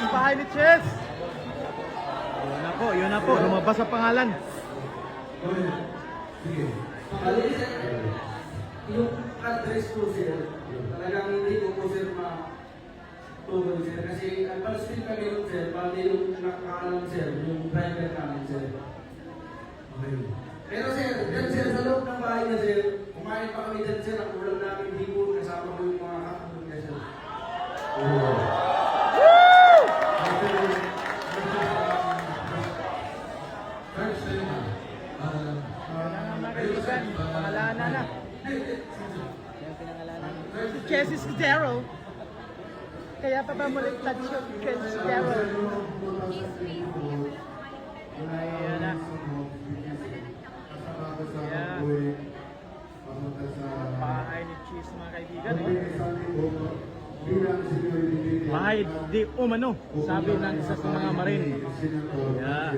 ang bahay ni Chess. Yun na po, lumabas ang pangalan. Sige. Yung address ko, sir, talagang hindi ko po, sir, ma-tugon, sir. Kasi advance din kami nun, sir, pati yung nakakaalam, sir, yung driver namin, sir. Okay. Pero, sir, dyan, sir, sa loob ng bahay niya, sir, kumain pa kami dyan, sir, ang ulam namin, hindi po, kasama ko yung mga kapatid niya, sir. Pangalanan na. Si Chess is zero. Kaya pa ba mulit touch yung Chess zero? Ayan na. Bahay ni Chess, mga kaibigan. Bahay di umano, sabi ng isa sa mga marin. Yeah.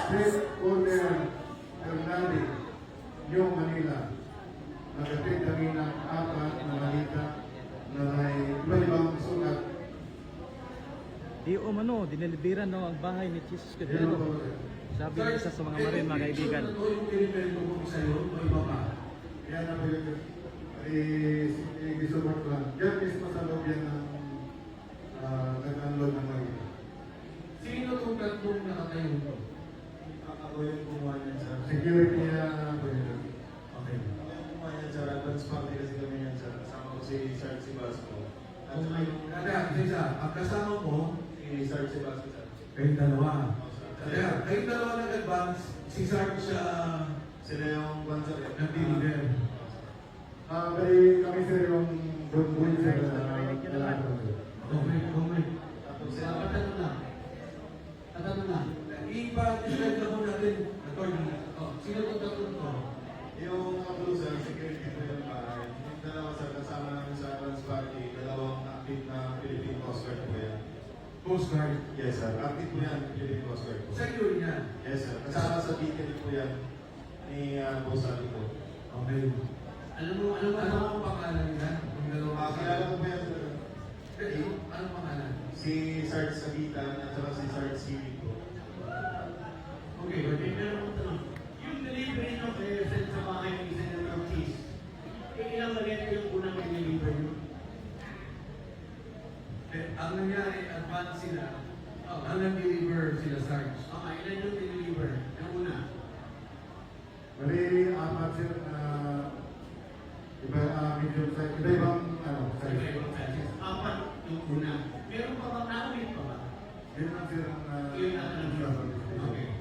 Street corner Hernani, New Manila. Nagapit kami ng apat na malita na may iba-ibang sulat. Di umano, dineliberan daw ang bahay ni Jesus Cordero. Sabi ng isa sa mga marin, mga kaibigan. Ito yung pinipili ko kung isa yun, o iba pa. Yan na po yung i-support ko lang. Yan mismo sa loob yan ng nag-unload ng malita. Sino itong tatlong nakatayo ito? Ako yung kumuha niyan sa... Security niya po yun. Okay. Ako yung kumuha niyan sa advance party kasi kami yan sa kasama ko si Sarge Sibasco. At saka yung... Ang kasama mo, Si Sarge Sibasco sa... kayong dalawa. Kaya, Kayong dalawa nag-advance, si Sarge siya sila yung bansa rin. nag-deliver. Kami sir yung buwan sir na okay. Tapos sila... Tatanong na. Ipa-describe na po natin, attorney. Sino itong tatlong to? Yung mga bluser, security po yung bahay. Yung dalawa sa kasama namin sa advance party, dalawang active na Philippine Coast Guard po yan. Coast Guard. Yes sir, active po yan, Philippine Coast Guard po. Security niya. Yes sir, kasama sa detail po yan ni Boss Ati po. Okay. Alam mo ang pangalan niya? Yung dalawa. Kilala ko po yan sir. Anong pangalan? Si Sarge Sagitan at saka si Sarge Sili po. Okay, meron ko tanong. Yung delivery nyo kayo sa bahay ng isa ng cheese, ilang maleta yung unang deliver nyo? Ang nangyari, advance sila. Ang nag-deliver sila, Sarge. Okay, ilan yung deliver? Yung una? Bali, apat sila na medium size. Iba-ibang size. Apat yung una. Meron pa ba? Nakawit pa ba? Yun ang sila Yun ang Okay.